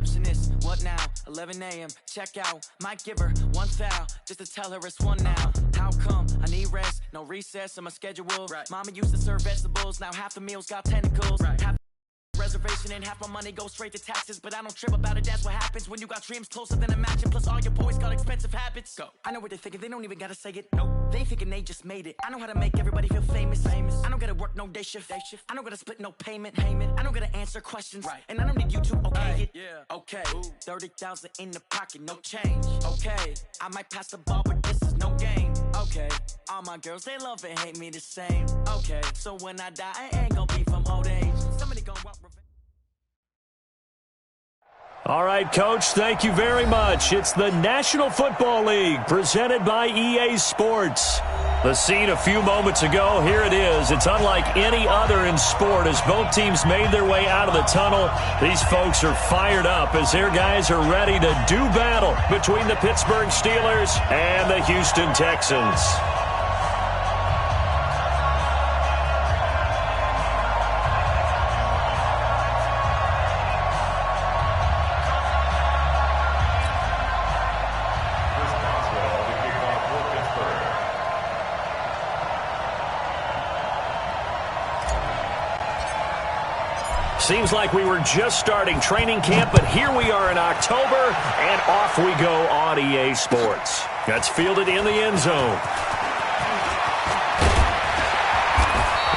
receptionist, what now? 11 a.m. Check out. Might give her one foul just to tell her it's one now. How come? I need rest, no recess in my schedule. Right. Mama used to serve vegetables, now half the meals got tentacles. Right. Half reservation and half my money goes straight to taxes, but I don't trip about it. That's what happens when you got dreams closer than a mansion. Plus all your boys got expensive habits. Go. I know what they're thinking, they don't even gotta say it. Nope. They thinking they just made it. I know how to make everybody feel famous. I don't gotta work no day shift. I don't gotta split no payment. I don't gotta answer questions. Right. And I don't need you to okay it. Yeah. Okay. 30,000 in the pocket, no change. Okay. I might pass the ball, but this is no game. Okay. All my girls, they love and hate me the same. Okay. So when I die, I ain't gonna be from old age. Somebody gonna walk. All right, Coach, thank you very much. It's the National Football League presented by EA Sports. The scene a few moments ago, here it is. It's unlike any other in sport as both teams made their way out of the tunnel. These folks are fired up as their guys are ready to do battle between the Pittsburgh Steelers and the Houston Texans. Seems like we were just starting training camp, but here we are in October, and off we go on EA Sports. That's fielded in the end zone.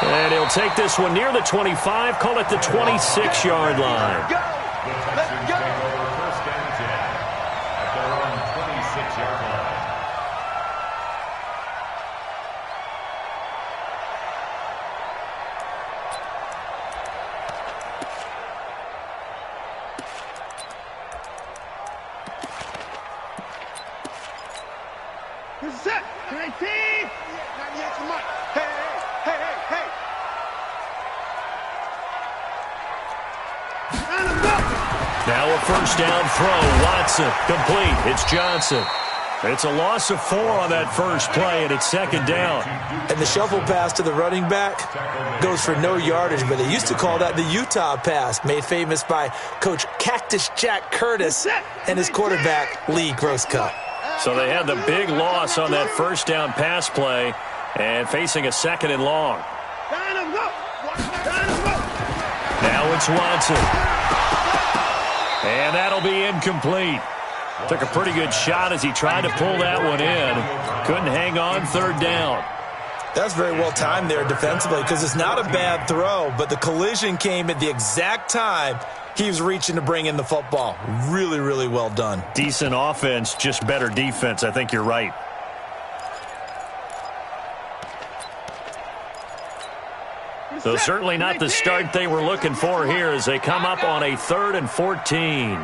And he'll take this one near the 25, call it the 26-yard line. Go! Let's go! First down and 10 at their own 26-yard line. Set. 19. Not yet, come on. Hey. Now a first down throw. Watson complete. It's Johnson. It's a loss of 4 on that first play, and it's second down. And the shuffle pass to the running back goes for no yardage, but they used to call that the Utah pass, made famous by Coach Cactus Jack Curtis and his quarterback, Lee Grosscup. So they had the big loss on that first down pass play and facing a second and long. Now it's Watson. And that'll be incomplete. Took a pretty good shot as he tried to pull that one in. Couldn't hang on third down. That's very well timed there defensively because it's not a bad throw, but the collision came at the exact time he was reaching to bring in the football. Really, really well done. Decent offense, just better defense. I think you're right. So certainly not the start they were looking for here as they come up on a 3rd and 14.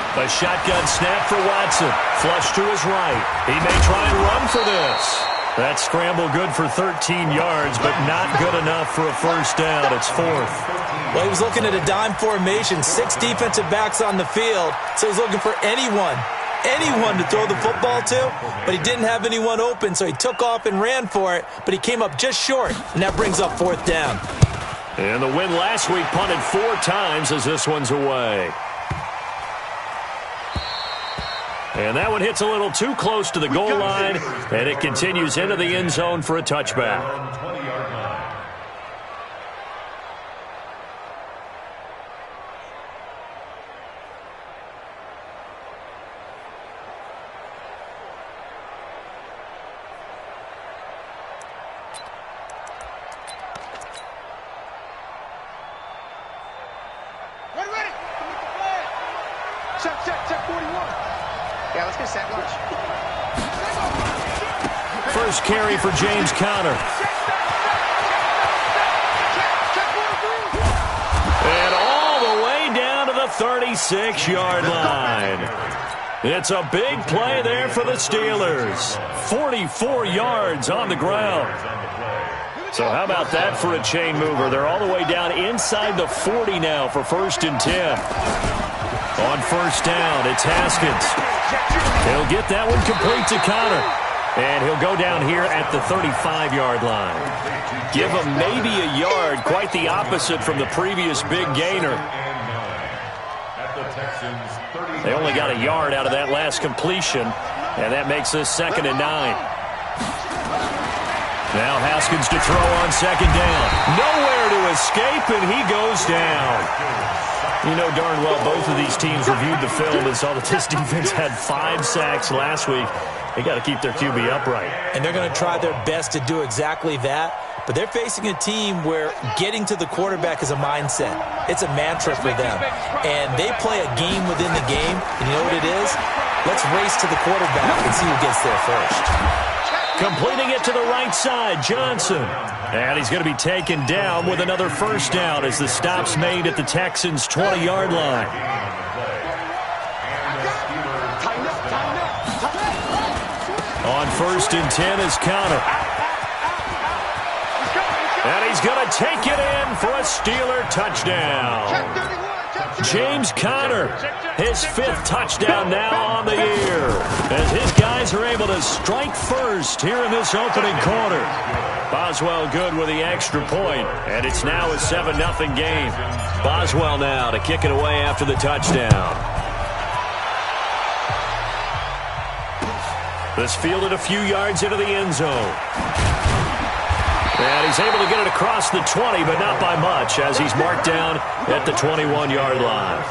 A shotgun snap for Watson. Flush to his right. He may try and run for this. That scramble good for 13 yards, but not good enough for a first down. It's 4th. Well, he was looking at a dime formation, 6 defensive backs on the field, so he's looking for anyone to throw the football to, but he didn't have anyone open, so he took off and ran for it, but he came up just short, and that brings up 4th down. And the win last week punted 4 times as this one's away. And that one hits a little too close to the goal line, and it continues into the end zone for a touchback. Check 41. Yeah, let's get set. Watch. First carry for James Conner. And all the way down to the 36-yard line. It's a big play there for the Steelers. 44 yards on the ground. So how about that for a chain mover? They're all the way down inside the 40 now for 1st and 10. On first down, it's Haskins. He'll get that one complete to Conner. And he'll go down here at the 35-yard line. Give him maybe a yard, quite the opposite from the previous big gainer. They only got a yard out of that last completion, and that makes this 2nd and 9. Now Haskins to throw on 2nd down. Nowhere to escape, and he goes down. You know darn well both of these teams reviewed the film and saw that this defense had 5 sacks last week. They got to keep their QB upright. And they're going to try their best to do exactly that. But they're facing a team where getting to the quarterback is a mindset. It's a mantra for them. And they play a game within the game. And you know what it is? Let's race to the quarterback and see who gets there first. Completing it to the right side, Johnson. And he's going to be taken down with another 1st down as the stop's made at the Texans' 20-yard line. On 1st and 10 is Conner. And he's going to take it in for a Steeler touchdown. James Conner, his 5th touchdown now on the year, as his guys are able to strike first here in this opening quarter. Boswell good with the extra point, and it's now a 7-0 game. Boswell now to kick it away after the touchdown. This fielded a few yards into the end zone. And he's able to get it across the 20, but not by much, as he's marked down at the 21-yard line.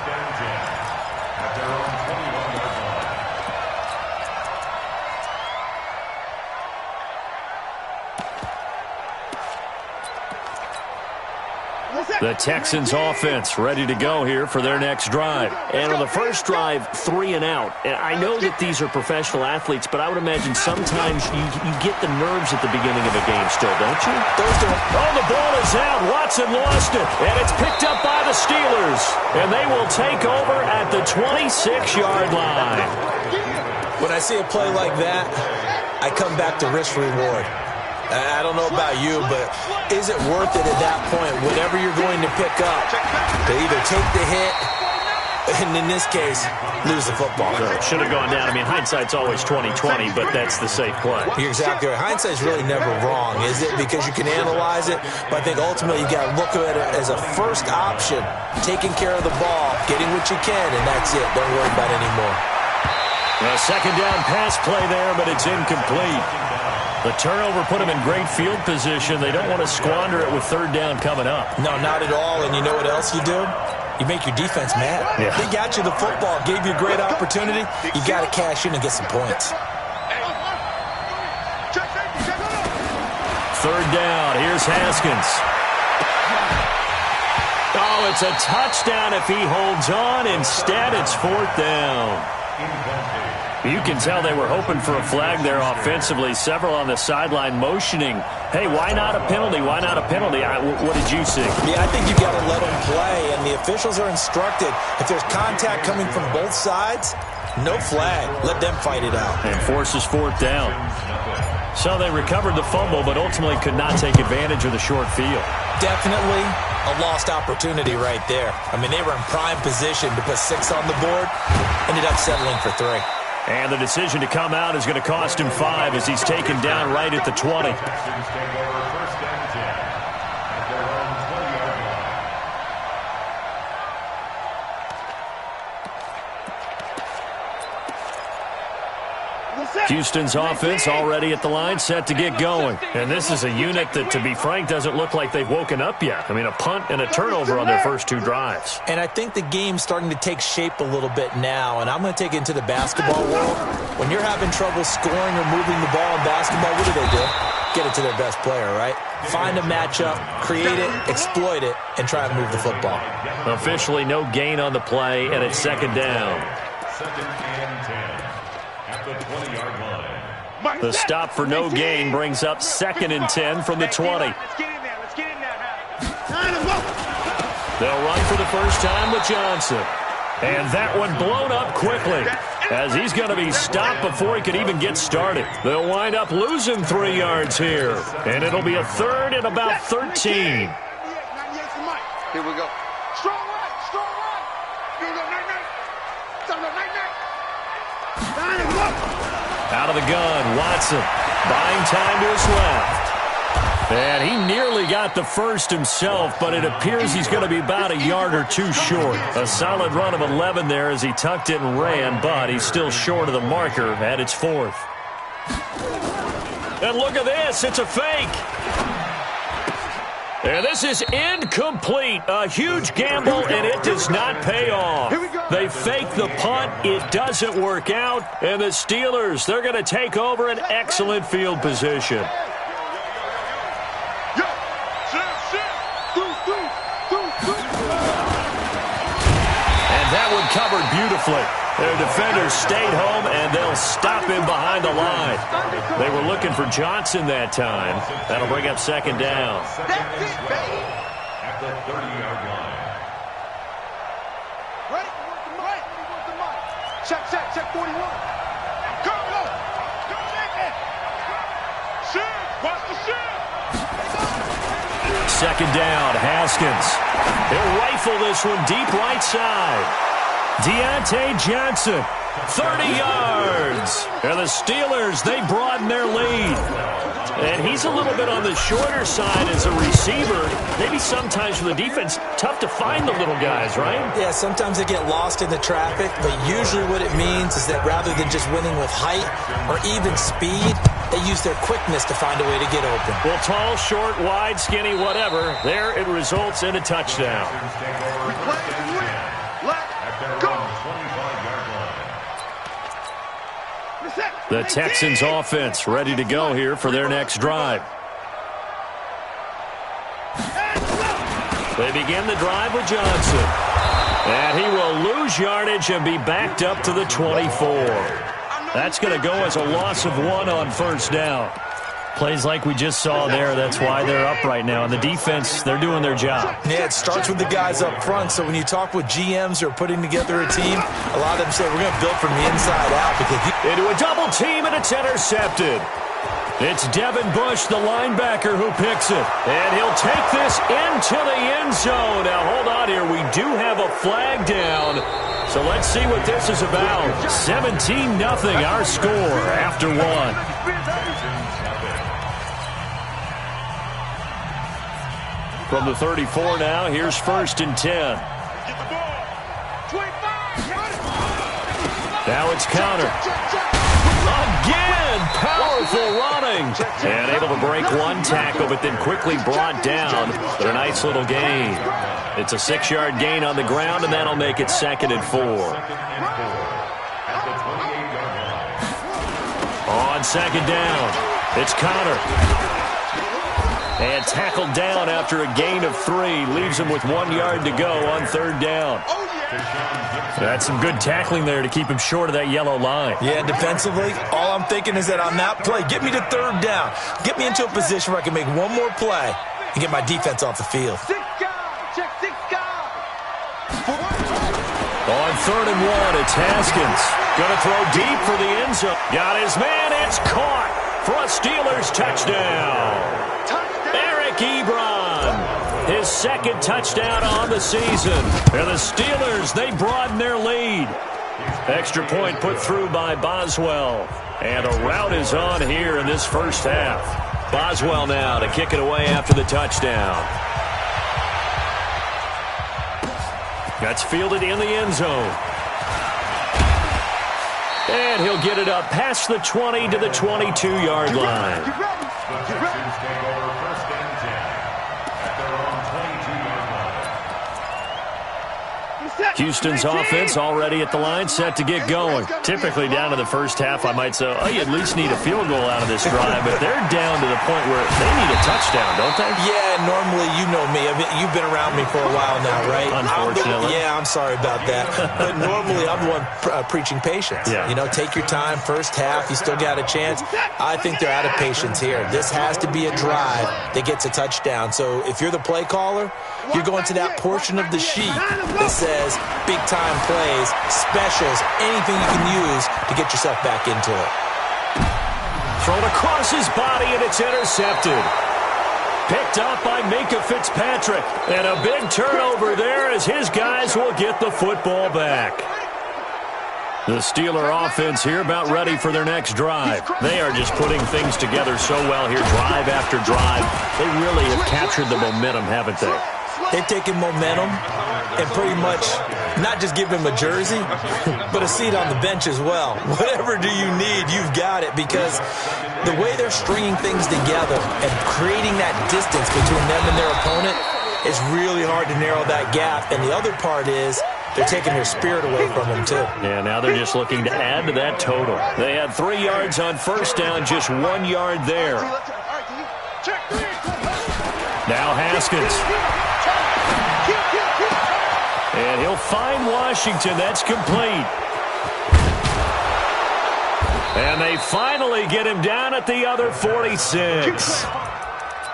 The Texans offense ready to go here for their next drive. And on the first drive, 3 and out. And I know that these are professional athletes, but I would imagine sometimes you get the nerves at the beginning of a game still, don't you? Oh, the ball is out. Watson lost it. And it's picked up by the Steelers. And they will take over at the 26-yard line. When I see a play like that, I come back to risk-reward. I don't know about you, but is it worth it at that point, whatever you're going to pick up, to either take the hit, and in this case, lose the football? Should have gone down. I mean, hindsight's always 20/20, but that's the safe play. You're exactly right. Hindsight's really never wrong, is it? Because you can analyze it, but I think ultimately you got to look at it as a first option, taking care of the ball, getting what you can, and that's it. Don't worry about it anymore. A 2nd down pass play there, but it's incomplete. The turnover put them in great field position. They don't want to squander it with 3rd down coming up. No, not at all. And you know what else you do? You make your defense mad. Yeah. They got you the football, gave you a great opportunity. You got to cash in and get some points. 3rd down. Here's Haskins. Oh, it's a touchdown if he holds on. Instead, it's 4th down. You can tell they were hoping for a flag there offensively. Several on the sideline motioning, hey, why not a penalty? Why not a penalty? What did you see? Yeah, I think you got to let them play, and the officials are instructed. If there's contact coming from both sides, no flag. Let them fight it out. And forces 4th down. So they recovered the fumble, but ultimately could not take advantage of the short field. Definitely a lost opportunity right there. I mean, they were in prime position to put 6 on the board, ended up settling for 3. And the decision to come out is going to cost him 5 as he's taken down right at the 20. Houston's offense already at the line, set to get going. And this is a unit that, to be frank, doesn't look like they've woken up yet. I mean, a punt and a turnover on their first 2 drives. And I think the game's starting to take shape a little bit now, and I'm going to take it into the basketball world. When you're having trouble scoring or moving the ball in basketball, what do? Get it to their best player, right? Find a matchup, create it, exploit it, and try and move the football. Officially no gain on the play, and it's 2nd down. 2nd and 10 at the 20-yard line. The stop for no gain brings up 2nd and 10 from the 20. Let's get in there. Let's get in there. They'll run for the first time with Johnson. And that one blown up quickly as he's going to be stopped before he could even get started. They'll wind up losing 3 yards here. And it'll be a 3rd and about 13. Here we go. Strong right, strong right. Here we go, night. Line him up. Out of the gun, Watson buying time to his left. And he nearly got the first himself, but it appears he's going to be about a yard or two short. A solid run of 11 there as he tucked it and ran, but he's still short of the marker at its 4th. And look at this. It's a fake. And this is incomplete. A huge gamble, and it does not pay off. They fake the punt. It doesn't work out. And the Steelers, they're going to take over an excellent field position. And that one covered beautifully. Their defenders stayed home, and they'll stop him behind the line. They were looking for Johnson that time. That'll bring up 2nd down. That's it, baby. At the 30-yard line. Right. Check 41. Go. Shoot. Watch the shoot. 2nd down, Haskins. He'll rifle this one deep right side. Deontay Johnson, 30 yards. And the Steelers, they broaden their lead. And he's a little bit on the shorter side as a receiver. Maybe sometimes for the defense, tough to find the little guys, right? Yeah, sometimes they get lost in the traffic, but usually what it means is that rather than just winning with height or even speed, they use their quickness to find a way to get open. Well, tall, short, wide, skinny, whatever, there it results in a touchdown. The Texans offense ready to go here for their next drive. They begin the drive with Johnson. And he will lose yardage and be backed up to the 24. That's going to go as a loss of 1 on 1st down. Plays like we just saw there, that's why they're up right now. And the defense, they're doing their job. Yeah, it starts with the guys up front. So when you talk with GMs who are putting together a team, a lot of them say we're going to build from the inside out. Because into a double team, and it's intercepted. It's Devin Bush, the linebacker, who picks it. And he'll take this into the end zone. Now, hold on here. We do have a flag down. So let's see what this is about. 17-0 our score after 1. From the 34 now, here's 1st and 10. Now it's counter. Again, powerful running. And able to break one tackle, but then quickly brought down. But a nice little gain. It's a 6-yard gain on the ground, and that'll make it 2nd and 4. On 2nd down, it's Connor. And tackled down after a gain of 3. Leaves him with 1 yard to go on 3rd down. That's some good tackling there to keep him short of that yellow line. Yeah, defensively, all I'm thinking is that on that play, get me to 3rd down. Get me into a position where I can make one more play and get my defense off the field. On 3rd and 1, it's Haskins. Going to throw deep for the end zone. Got his man. It's caught for a Steelers touchdown. Eric Ebron, his 2nd touchdown on the season. And the Steelers, they broaden their lead. Extra point put through by Boswell. And a rout is on here in this first half. Boswell now to kick it away after the touchdown. That's fielded in the end zone. And he'll get it up past the 20 to the 22-yard line. Houston's offense already at the line, set to get going. Typically down to the first half, I might say, oh, you at least need a field goal out of this drive, but they're down to the point where they need a touchdown, don't they? Yeah, normally, you know me. I mean, you've been around me for a while now, right? Unfortunately. I'm sorry about that. But normally, I'm the one preaching patience. Yeah. You know, take your time, first half, you still got a chance. I think they're out of patience here. This has to be a drive that gets a touchdown. So if you're the play caller, you're going to that portion of the sheet that says big-time plays, specials, anything you can use to get yourself back into it. Thrown across his body, and it's intercepted. Picked up by Minkah Fitzpatrick. And a big turnover there as his guys will get the football back. The Steeler offense here about ready for their next drive. They are just putting things together so well here, drive after drive. They really have captured the momentum, haven't they? They've taken momentum and pretty much not just give him a jersey, but a seat on the bench as well. Whatever do you need, you've got it, because the way they're stringing things together and creating that distance between them and their opponent, it's really hard to narrow that gap. And the other part is they're taking their spirit away from them, too. Yeah, now they're just looking to add to that total. They had 3 yards on first down, just 1 yard there. Now Haskins. And he'll find Washington. That's complete. And they finally get him down at the other 46.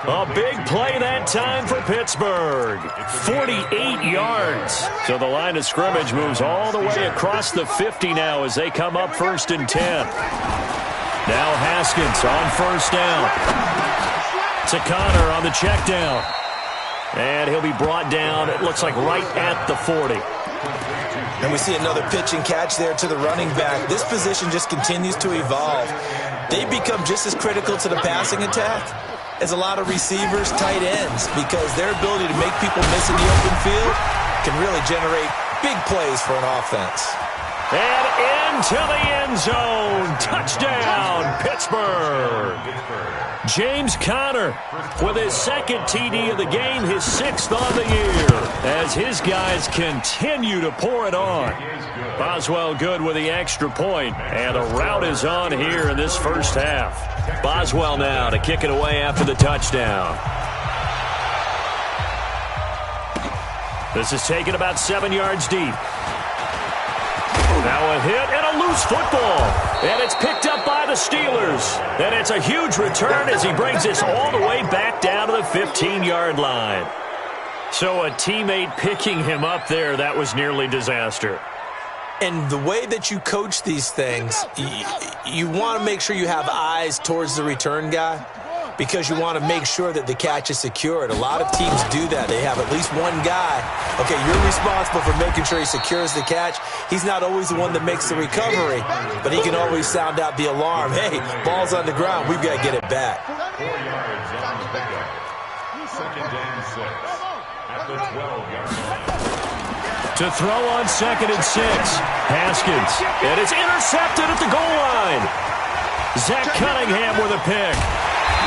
A big play that time for Pittsburgh. 48 yards. So the line of scrimmage moves all the way across the 50 now as they come up 1st and 10. Now Haskins on first down. To Connor on the check down. And he'll be brought down, it looks like, right at the 40. And we see another pitch and catch there to the running back. This position just continues to evolve. They become just as critical to the passing attack as a lot of receivers, tight ends, because their ability to make people miss in the open field can really generate big plays for an offense. And into the end zone. Touchdown, Pittsburgh. James Conner with his 2nd TD of the game, his 6th on the year, as his guys continue to pour it on. Boswell good with the extra point, and the route is on here in this first half. Boswell now to kick it away after the touchdown. This is taken about 7 yards deep. Now a hit and a loose football. And it's picked up by the Steelers. And it's a huge return as he brings this all the way back down to the 15-yard line. So a teammate picking him up there, that was nearly disaster. And the way that you coach these things, you want to make sure you have eyes towards the return guy, because you want to make sure that the catch is secured. A lot of teams do that. They have at least one guy. Okay, you're responsible for making sure he secures the catch. He's not always the one that makes the recovery, but he can always sound out the alarm. Hey, ball's on the ground. We've got to get it back. 4 yards on the pickup. 2nd and 6 at the 12-yard line. To throw on 2nd and 6. Haskins. And it's intercepted at the goal line. Zach Cunningham with a pick.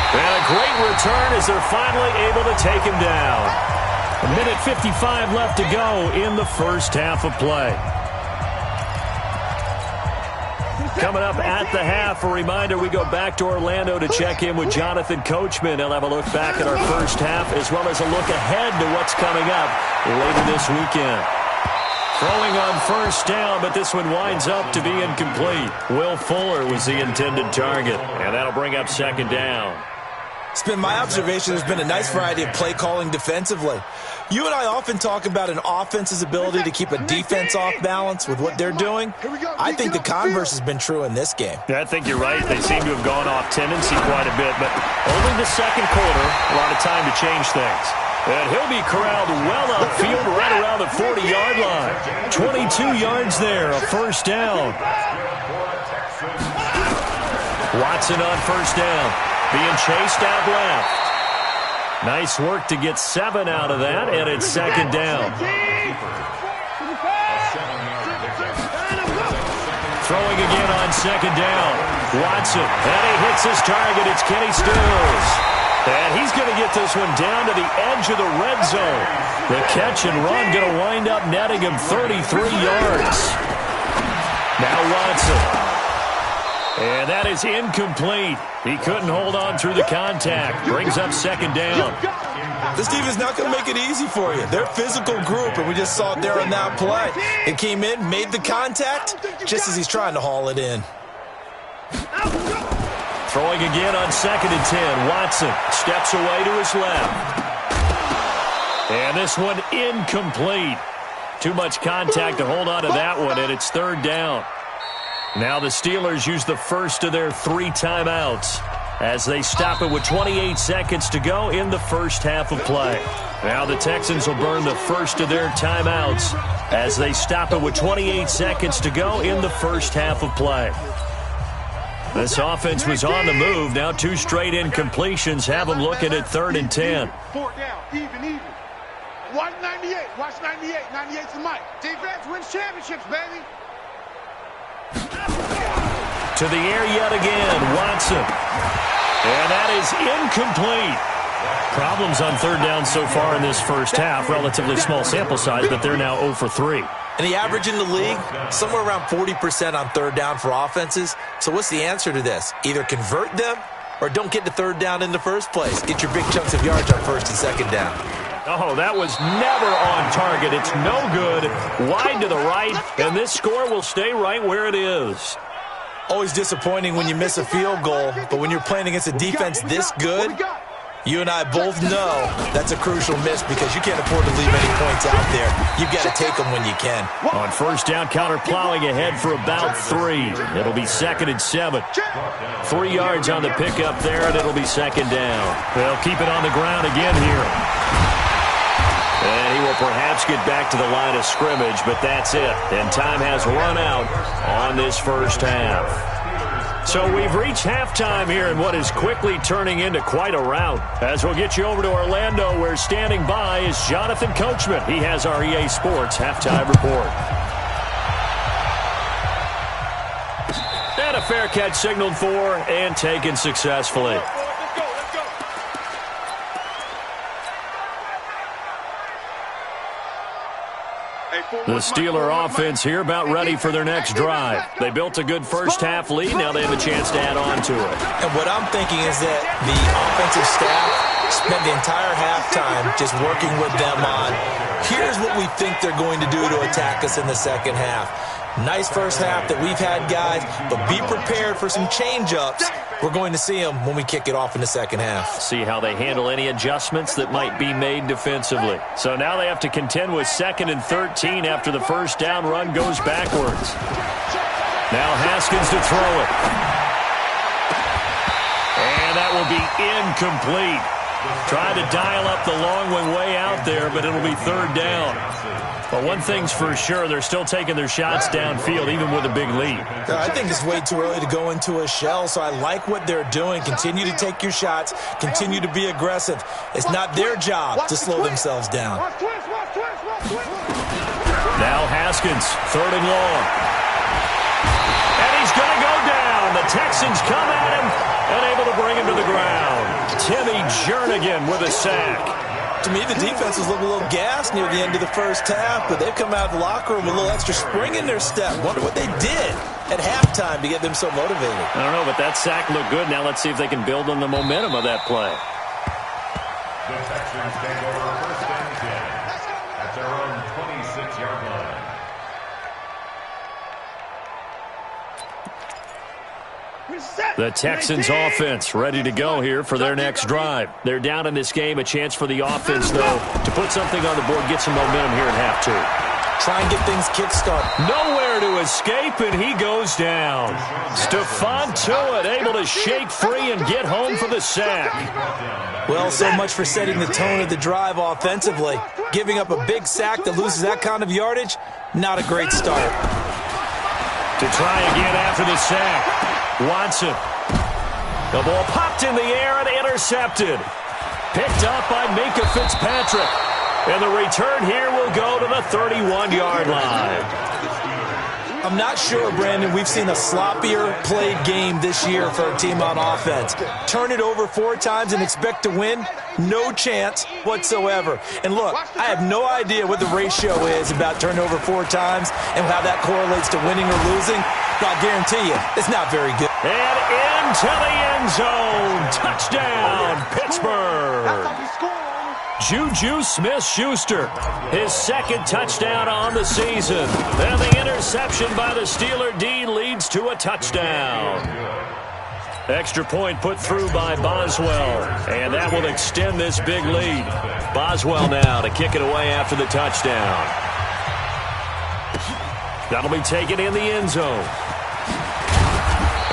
And a great return as they're finally able to take him down. 1:55 left to go in the first half of play. Coming up at the half, a reminder, we go back to Orlando to check in with Jonathan Coachman. He'll have a look back at our first half as well as a look ahead to what's coming up later this weekend. Throwing on first down, but this one winds up to be incomplete. Will Fuller was the intended target, and that'll bring up 2nd down. It's been my observation there's been a nice variety of play calling defensively. You and I often talk about an offense's ability to keep a defense off balance with what they're doing. I think the converse has been true in this game. Yeah, I think you're right. They seem to have gone off tendency quite a bit, but only the 2nd quarter, a lot of time to change things. And he'll be corralled well upfield right around the 40-yard line. 22 yards there, a first down. Watson on first down, being chased out left. Nice work to get 7 out of that, and it's 2nd down. Throwing again on 2nd down. Watson, and he hits his target. It's Kenny Stills. And he's going to get this one down to the edge of the red zone. The catch and run going to wind up netting him 33 yards. Now Watson. And that is incomplete. He couldn't hold on through the contact. Brings up 2nd down. This team is not going to make it easy for you. They're a physical group, and we just saw it there on that play. It came in, made the contact, just as he's trying to haul it in. Throwing again on 2nd and 10. Watson steps away to his left. And this one incomplete. Too much contact to hold on to that one, and it's 3rd down. Now the Steelers use the first of their 3 timeouts. as they stop it with 28 seconds to go in the first half of play. Now the Texans will burn the first of their timeouts as they stop it with 28 seconds to go in the first half of play. This offense was on the move. Now 2 straight incompletions have them looking at 3rd and 10. 4 down, even. Watch 98. Watch 98. 98's the mic. Defense wins championships, baby. To the air yet again, Watson. And that is incomplete. Problems on 3rd down so far in this first half. Relatively small sample size, but they're now 0 for 3. And the average in the league, somewhere around 40% on 3rd down for offenses. So what's the answer to this? Either convert them or don't get to 3rd down in the first place. Get your big chunks of yards on 1st and 2nd down. Oh, that was never on target. It's no good. Wide to the right, and this score will stay right where it is. Always disappointing when you miss a field goal, but when you're playing against a defense this good, you and I both know that's a crucial miss because you can't afford to leave any points out there. You've got to take them when you can. On 1st down, counter plowing ahead for about 3. It'll be 2nd and 7. 3 yards on the pickup there, and it'll be 2nd down. They'll keep it on the ground again here. And he will perhaps get back to the line of scrimmage, but that's it. And time has run out on this first half. So we've reached halftime here in what is quickly turning into quite a rout. As we'll get you over to Orlando, where standing by is Jonathan Coachman. He has our EA Sports halftime report. And a fair catch signaled for and taken successfully. The Steeler offense here about ready for their next drive. They built a good first half lead. Now they have a chance to add on to it. And what I'm thinking is that the offensive staff spent the entire halftime just working with them on, here's what we think they're going to do to attack us in the second half. Nice first half that we've had, guys, but be prepared for some change-ups. We're going to see them when we kick it off in the second half. See how they handle any adjustments that might be made defensively. So now they have to contend with 2nd and 13 after the first down run goes backwards. Now Haskins to throw it. And that will be incomplete. Tried to dial up the long one way out there, but it'll be 3rd down. But one thing's for sure, they're still taking their shots downfield, even with a big lead. I think it's way too early to go into a shell, so I like what they're doing. Continue to take your shots. Continue to be aggressive. It's not their job to slow themselves down. Now Haskins, 3rd and long. And he's going to go down. The Texans come at him and able to bring him to the ground. Timmy Jernigan with a sack. To me, the defense was looking a little gassed near the end of the first half, but they've come out of the locker room with a little extra spring in their step. Wonder what they did at halftime to get them so motivated. I don't know, but that sack looked good. Now let's see if they can build on the momentum of that play. The Texans take over 1st and 10 at their own 26-yard line. The Texans offense ready to go here for their next drive. They're down in this game. A chance for the offense, though, to put something on the board, get some momentum here in half 2. Try and get things kick-started. Nowhere to escape, and he goes down. Stephon Tuitt able to shake free and get home for the sack. Well, so much for setting the tone of the drive offensively. Giving up a big sack that loses that kind of yardage, not a great start. To try again after the sack. Watson. The ball popped in the air and intercepted. Picked up by Minkah Fitzpatrick. And the return here will go to the 31-yard line. I'm not sure, Brandon, we've seen a sloppier played game this year for a team on offense. Turn it over 4 times and expect to win? No chance whatsoever. And look, I have no idea what the ratio is about turnover 4 times and how that correlates to winning or losing. But I'll guarantee you, it's not very good. And into the end zone. Touchdown, Pittsburgh. Juju Smith-Schuster, his 2nd touchdown on the season. And the interception by the Steeler D leads to a touchdown. Extra point put through by Boswell, and that will extend this big lead. Boswell now to kick it away after the touchdown. That'll be taken in the end zone.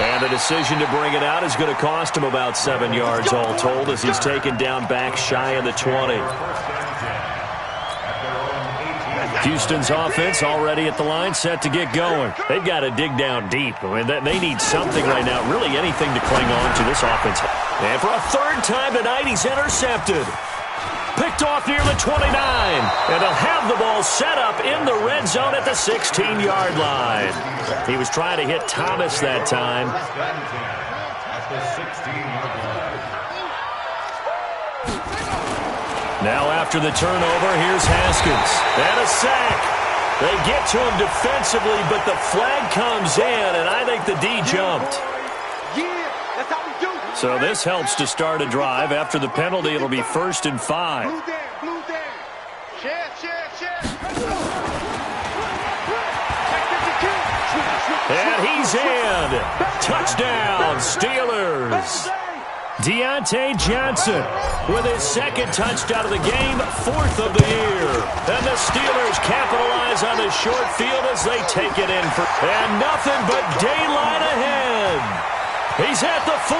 And the decision to bring it out is going to cost him about 7 yards all told as he's taken down back shy of the 20. Houston's offense already at the line, set to get going. They've got to dig down deep. I mean, they need something right now, really anything to cling on to this offense. And for a third time tonight, he's intercepted. Picked off near the 29. And they'll have the ball set up in the red zone at the 16-yard line. He was trying to hit Thomas that time. At the 16-yard line. Now after the turnover, here's Haskins. And a sack. They get to him defensively, but the flag comes in, and I think the D jumped. So this helps to start a drive. After the penalty, it'll be 1st and 5. And he's in. Touchdown, Steelers. Deontay Johnson with his second touchdown of the game, 4th of the year. And the Steelers capitalize on the short field as they take it in. And nothing but daylight ahead. He's at the 40,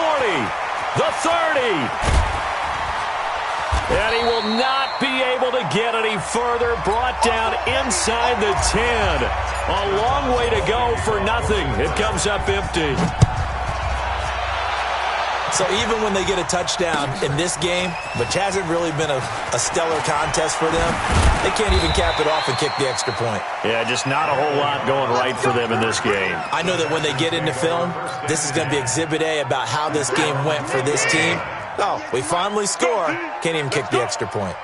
the 30. And he will not be able to get any further. Brought down inside the 10. A long way to go for nothing. It comes up empty. So even when they get a touchdown in this game, which hasn't really been a stellar contest for them, they can't even cap it off and kick the extra point. Yeah, just not a whole lot going right for them in this game. I know that when they get into film, this is going to be Exhibit A about how this game went for this team. Oh, we finally score. Can't even kick the extra point.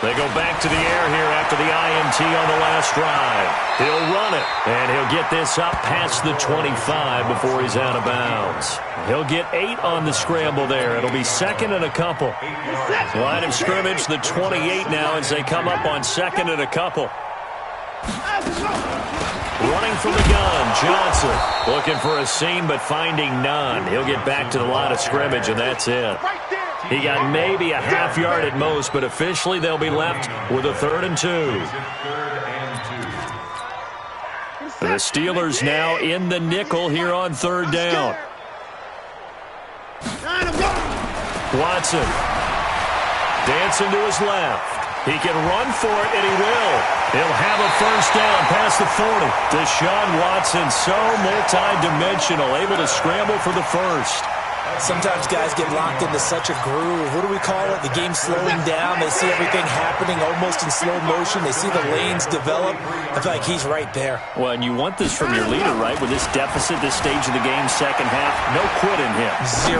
They go back to the air here after the INT on the last drive. He'll run it, and he'll get this up past the 25 before he's out of bounds. He'll get 8 on the scramble there. It'll be 2nd and a couple. Line of scrimmage, the 28 now as they come up on 2nd and a couple. Running from the gun, Johnson. Looking for a seam, but finding none. He'll get back to the line of scrimmage, and that's it. He got maybe a half yard at most, but officially they'll be left with a 3rd and 2. The Steelers now in the nickel here on 3rd down. Watson dancing to his left. He can run for it, and he will. He'll have a 1st down past the 40. Deshaun Watson, so multi-dimensional, able to scramble for the 1st. Sometimes guys get locked into such a groove. What do we call it? The game's slowing down. They see everything happening almost in slow motion. They see the lanes develop. I feel like he's right there. Well, and you want this from your leader, right? With this deficit, this stage of the game, second half, no quit in him. 0.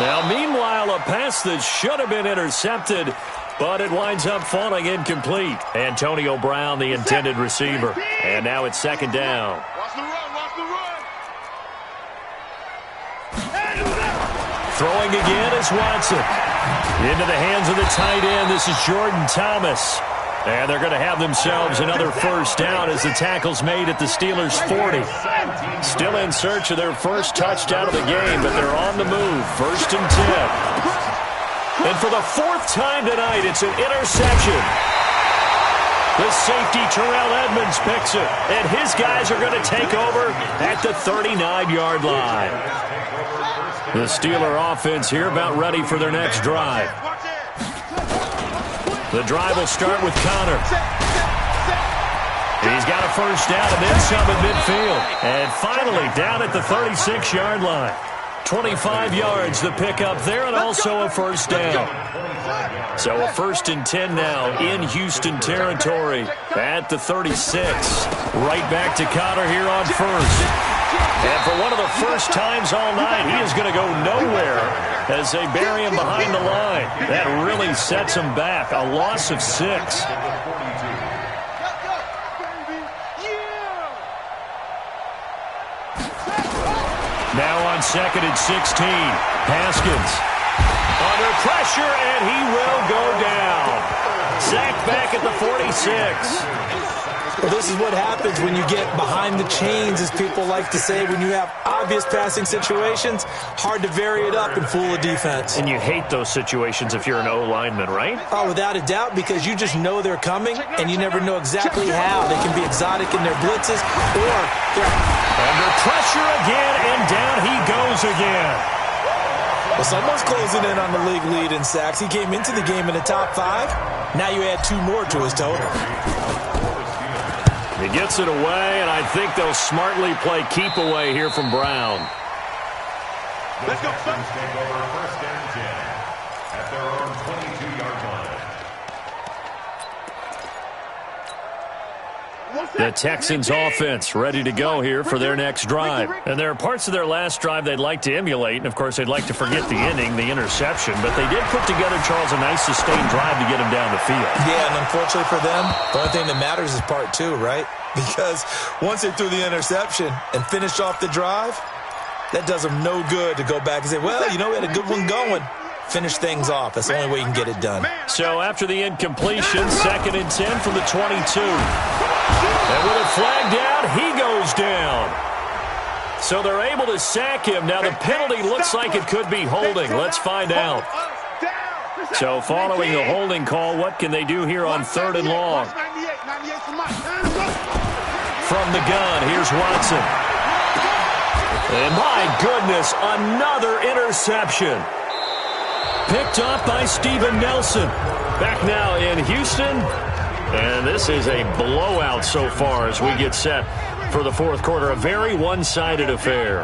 Now, meanwhile, a pass that should have been intercepted, but it winds up falling incomplete. Antonio Brown, the intended receiver. And now it's 2nd down. Throwing again is Watson. Into the hands of the tight end. This is Jordan Thomas. And they're going to have themselves another 1st down as the tackle's made at the Steelers' 40. Still in search of their 1st touchdown of the game, but they're on the move. 1st and 10. And for the 4th time tonight, it's an interception. The safety, Terrell Edmonds, picks it. And his guys are going to take over at the 39-yard line. The Steeler offense here about ready for their next drive. The drive will start with Connor. He's got a 1st down and then some at midfield. And finally down at the 36-yard line. 25 yards the pickup there and also a 1st down. So a 1st and 10 now in Houston territory at the 36. Right back to Connor here on 1st. And for one of the first times all night, he is going to go nowhere as they bury him behind the line. That really sets him back. A loss of 6. Now on 2nd and 16. Haskins under pressure, and he will go down. sacked back at the 46. Well, this is what happens when you get behind the chains, as people like to say. When you have obvious passing situations, hard to vary it up and fool a defense. And you hate those situations if you're an O-lineman, right? Oh, without a doubt, because you just know they're coming, and you never know exactly how. They can be exotic in their blitzes, or they're under pressure again, and down he goes again. Well, someone's closing in on the league lead in sacks. He came into the game in the top 5. Now you add 2 more to his total. He gets it away, and I think they'll smartly play keep away here from Brown. Let's go. Texans take over 1st and 10 at their own 22-yard line. The Texans offense ready to go here for their next drive. And there are parts of their last drive they'd like to emulate, and of course they'd like to forget the inning, the interception, but they did put together, Charles, a nice sustained drive to get him down the field. Yeah, and unfortunately for them, the only thing that matters is part 2, right? Because once they threw the interception and finished off the drive, that does them no good to go back and say, well, you know, we had a good one going. Finish things off. That's the only way you can get it done. So after the incompletion, 2nd and 10 from the 22. And with it flagged out, he goes down. So they're able to sack him. Now the penalty looks like it could be holding. Let's find out. So following the holding call, what can they do here on 3rd and long? From the gun, here's Watson. And my goodness, another interception. Picked off by Steven Nelson. Back now in Houston. And this is a blowout so far as we get set for the 4th quarter. A very one-sided affair.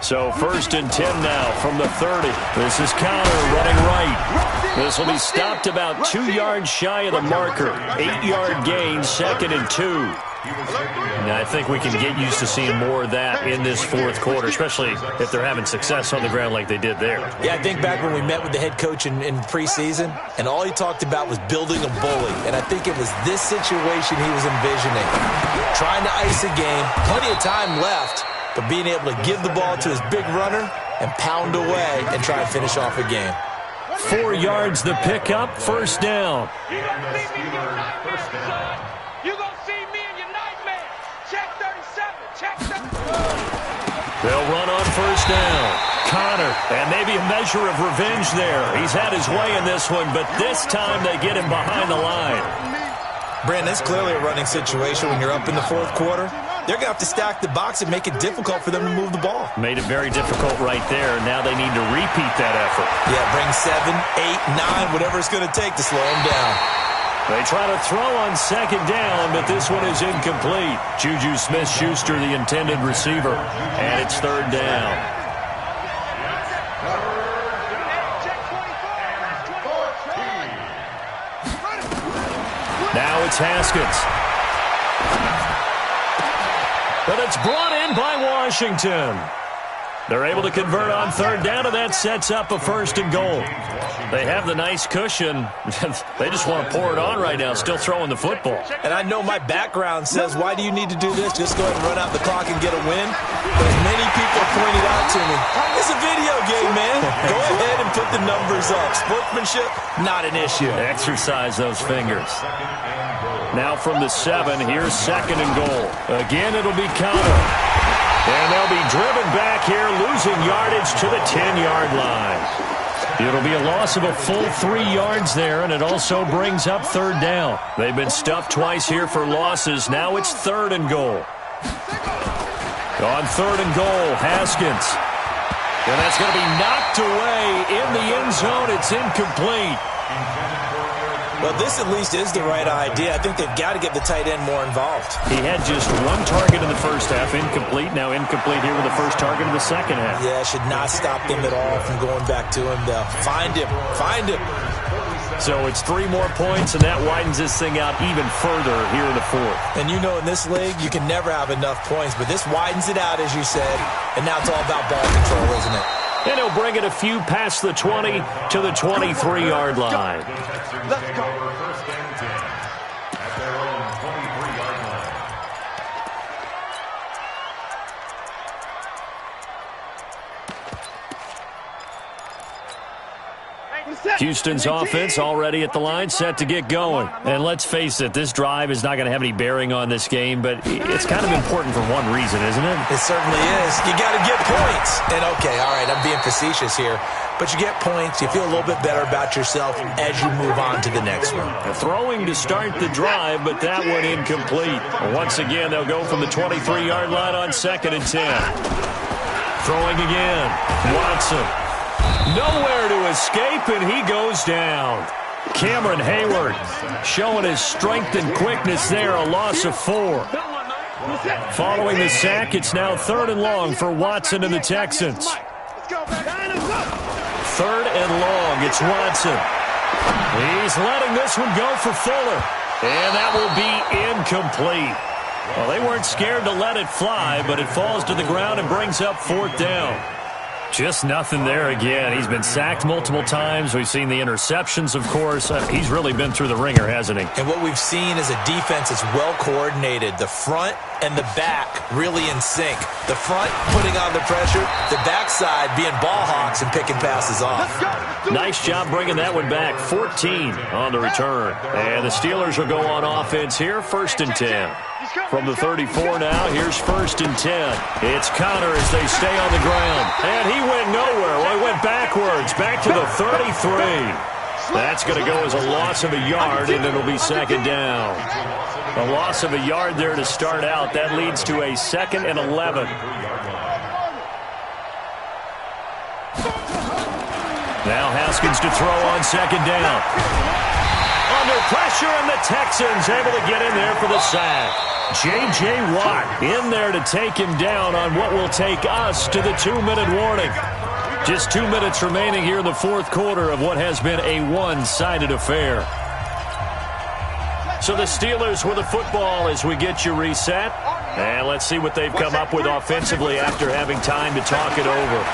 So 1st and 10 now from the 30. This is Connor running right. This will be stopped about 2 yards shy of the marker. 8-yard gain, 2nd and 2. And I think we can get used to seeing more of that in this 4th quarter, especially if they're having success on the ground like they did there. Yeah, I think back when we met with the head coach in preseason, and all he talked about was building a bully. And I think it was this situation he was envisioning. Trying to ice a game, plenty of time left, but being able to give the ball to his big runner and pound away and try and finish off a game. 4 yards the pickup, 1st down. They'll run on 1st down. Connor, and maybe a measure of revenge there. He's had his way in this one, but this time they get him behind the line. Brandon, it's clearly a running situation when you're up in the 4th quarter. They're going to have to stack the box and make it difficult for them to move the ball. Made it very difficult right there. Now they need to repeat that effort. Yeah, bring 7, 8, 9, whatever it's going to take to slow them down. They try to throw on 2nd down, but this one is incomplete. Juju Smith-Schuster, the intended receiver, and it's 3rd down. Now it's Haskins. But it's brought in by Washington. They're able to convert on 3rd down, and that sets up a 1st and goal. They have the nice cushion. They just want to pour it on right now, still throwing the football. And I know my background says, why do you need to do this? Just go ahead and run out the clock and get a win. But as many people pointed out to me, it's a video game, man. Go ahead and put the numbers up. Sportsmanship, not an issue. Exercise those fingers. Now from the 7, here's 2nd and goal. Again, it'll be Connor. And they'll be driven back here, losing yardage to the 10-yard line. It'll be a loss of a full 3 yards there, and it also brings up 3rd down. They've been stuffed twice here for losses. Now it's 3rd and goal. On 3rd and goal, Haskins. And that's going to be knocked away in the end zone. It's incomplete. Well, this at least is the right idea. I think they've got to get the tight end more involved. He had just 1 target in the 1st half, incomplete. Now incomplete here with the 1st target in the 2nd half. Yeah, should not stop them at all from going back to him. They'll find him. Find him. So it's 3 more points, and that widens this thing out even further here in the 4th. And you know in this league, you can never have enough points, but this widens it out, as you said, and now it's all about ball control, isn't it? And he'll bring it a few past the 20 to the 23-yard line. Let's go. 1st and 10 at their own 23-yard line. Houston's offense already at the line, set to get going. And let's face it, this drive is not going to have any bearing on this game, but it's kind of important for one reason, isn't it? It certainly is. You got to get points. And, okay, all right, I'm being facetious here. But you get points, you feel a little bit better about yourself as you move on to the next one. Throwing to start the drive, but that one incomplete. Once again, they'll go from the 23-yard line on 2nd and 10. Throwing again. Watson. Nowhere to escape, and he goes down. Cameron Hayward showing his strength and quickness there, a loss of 4. Following the sack, it's now 3rd and long for Watson and the Texans. 3rd and long, it's Watson. He's letting this one go for Fuller. And that will be incomplete. Well, they weren't scared to let it fly, but it falls to the ground and brings up 4th down. Just nothing there again. He's been sacked multiple times. We've seen the interceptions, of course. He's really been through the ringer, hasn't he? And what we've seen is a defense that's well coordinated. The front and the back really in sync. The front putting on the pressure, the backside being ball hawks and picking passes off. Nice job bringing that one back. 14 on the return. And the Steelers will go on offense here, 1st and 10. From the 34 now, here's 1st and 10. It's Connor as they stay on the ground. And he went nowhere. Well, he went backwards, back to the 33. That's going to go as a loss of a yard, and it'll be 2nd down. A loss of a yard there to start out. That leads to a 2nd and 11. Now Haskins to throw on 2nd down. Under pressure, and the Texans able to get in there for the sack. J.J. Watt in there to take him down on what will take us to the 2-minute warning. Just 2 minutes remaining here in the 4th quarter of what has been a one-sided affair. So the Steelers with the football as we get you reset. And let's see what they've come up with offensively after having time to talk it over.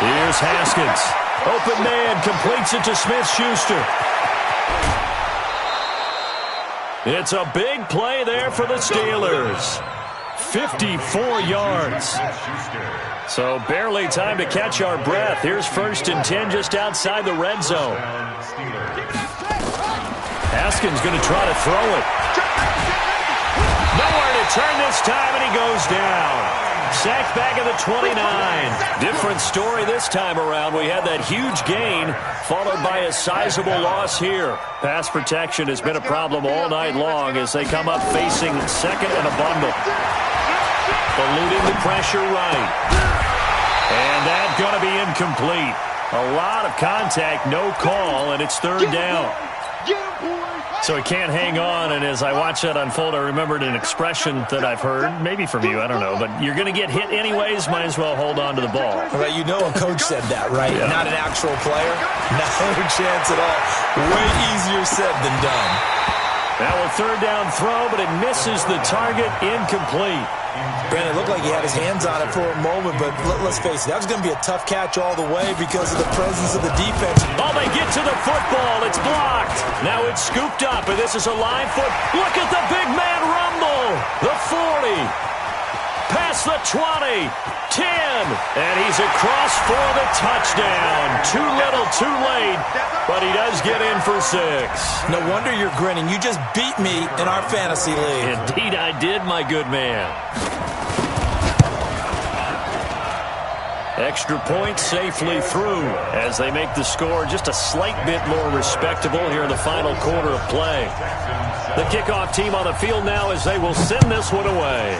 Here's Haskins. Open man, completes it to Smith-Schuster. It's a big play there for the Steelers. 54 yards. So barely time to catch our breath. Here's 1st and 10 just outside the red zone. Haskins going to try to throw it. Nowhere to turn this time, and he goes down. Sacked back at the 29. Different story this time around. We had that huge gain followed by a sizable loss here. Pass protection has been a problem all night long as they come up facing 2nd and a bundle. Eluding the pressure right. And that's going to be incomplete. A lot of contact, no call, and it's 3rd down. So he can't hang on, and as I watch that unfold, I remembered an expression that I've heard, maybe from you, I don't know, but you're going to get hit anyways, might as well hold on to the ball. Well, you know a coach said that, right? Yeah. Not an actual player? No chance at all. Way easier said than done. Now a 3rd down throw, but it misses the target, incomplete. Brandon, it looked like he had his hands on it for a moment, but let's face it, that was going to be a tough catch all the way because of the presence of the defense. Oh, they get to the football. It's blocked. Now it's scooped up, and this is a live foot. Look at the big man rumble. The 40. Past the 20. 10. And he's across for the touchdown. Too little, too late, but he does get in for 6. No wonder you're grinning. You just beat me in our fantasy league. Indeed I did, my good man. Extra point safely through as they make the score just a slight bit more respectable here in the final quarter of play. The kickoff team on the field now as they will send this one away.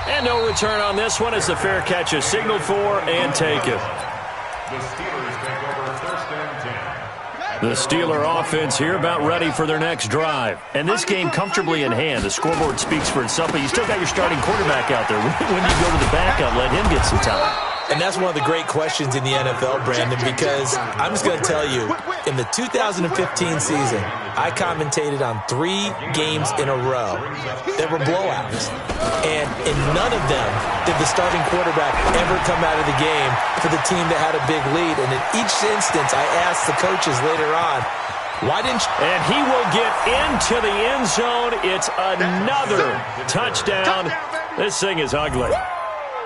And no return on this one as the fair catch is signaled for and taken. The Steelers take over 1st and 10. The Steeler offense here about ready for their next drive. And this game comfortably in hand. The scoreboard speaks for itself, but you still got your starting quarterback out there. When you go to the backup, let him get some time. And that's one of the great questions in the NFL, Brandon, because I'm just going to tell you, in the 2015 season, I commentated on 3 games in a row. There were blowouts. And in none of them did the starting quarterback ever come out of the game for the team that had a big lead. And in each instance, I asked the coaches later on, why didn't you? And he will get into the end zone. It's another touchdown. This thing is ugly.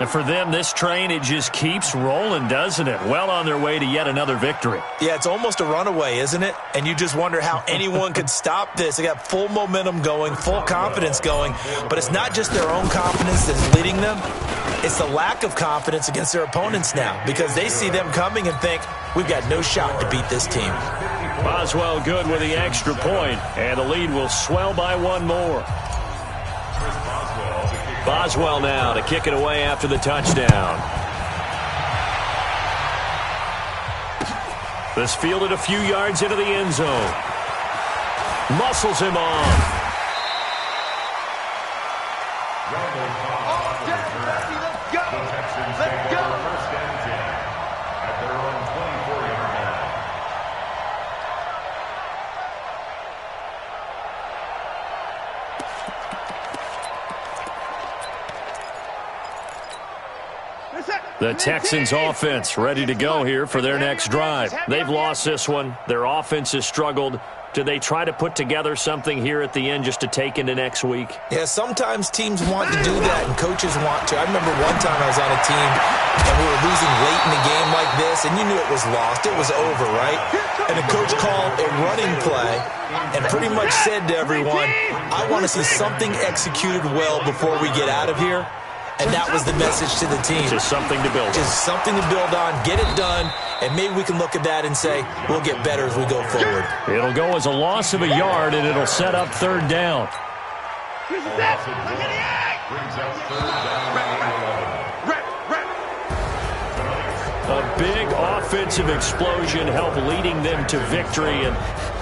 And for them, this train, it just keeps rolling, doesn't it? Well on their way to yet another victory. Yeah, it's almost a runaway, isn't it? And you just wonder how anyone could stop this. They got full momentum going, full confidence going. But it's not just their own confidence that's leading them. It's the lack of confidence against their opponents now because they see them coming and think, we've got no shot to beat this team. Boswell good with the extra point, and the lead will swell by one more. Boswell now to kick it away after the touchdown. This fielded a few yards into the end zone. Muscles him on. The Texans offense ready to go here for their next drive. They've lost this one. Their offense has struggled. Do they try to put together something here at the end just to take into next week? Yeah, sometimes teams want to do that and coaches want to. I remember one time I was on a team and we were losing late in the game like this and you knew it was lost. It was over, right? And the coach called a running play and pretty much said to everyone, I want to see something executed well before we get out of here. And that was the message to the team. Just something to build on. Just something to build on, get it done, and maybe we can look at that and say, we'll get better as we go forward. It'll go as a loss of a yard, and it'll set up third down. Brings up third down. A big offensive explosion helped leading them to victory, and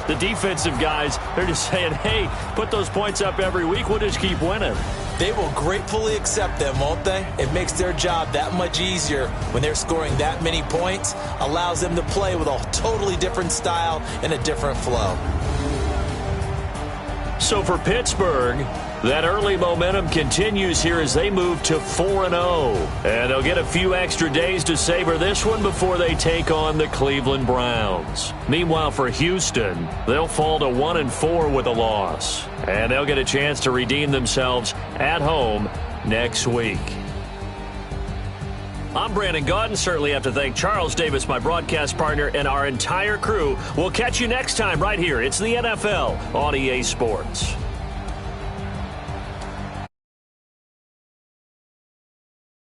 the defensive guys, they're just saying, hey, put those points up every week, we'll just keep winning. They will gratefully accept them, won't they? It makes their job that much easier when they're scoring that many points, allows them to play with a totally different style and a different flow. So for Pittsburgh, that early momentum continues here as they move to 4-0. And they'll get a few extra days to savor this one before they take on the Cleveland Browns. Meanwhile, for Houston, they'll fall to 1-4 with a loss. And they'll get a chance to redeem themselves at home next week. I'm Brandon Gaudin. Certainly have to thank Charles Davis, my broadcast partner, and our entire crew. We'll catch you next time right here. It's the NFL on EA Sports.